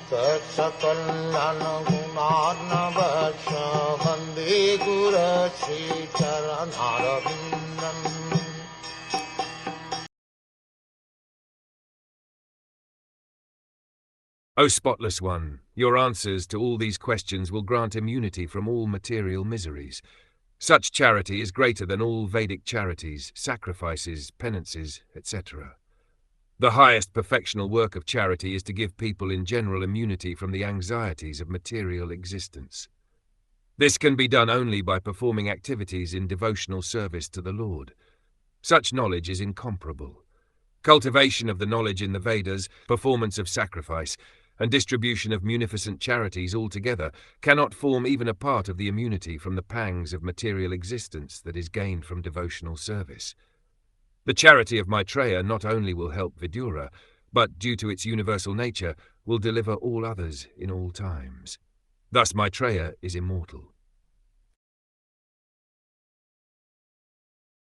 Saksakalyan gunarnavasya Vande Guru Sri Charanaravindan. O spotless one, your answers to all these questions will grant immunity from all material miseries. Such charity is greater than all Vedic charities, sacrifices, penances, etc. The highest perfectional work of charity is to give people in general immunity from the anxieties of material existence. This can be done only by performing activities in devotional service to the Lord. Such knowledge is incomparable. Cultivation of the knowledge in the Vedas, performance of sacrifice, and distribution of munificent charities altogether cannot form even a part of the immunity from the pangs of material existence that is gained from devotional service. The charity of Maitreya not only will help Vidura, but, due to its universal nature, will deliver all others in all times. Thus Maitreya is immortal.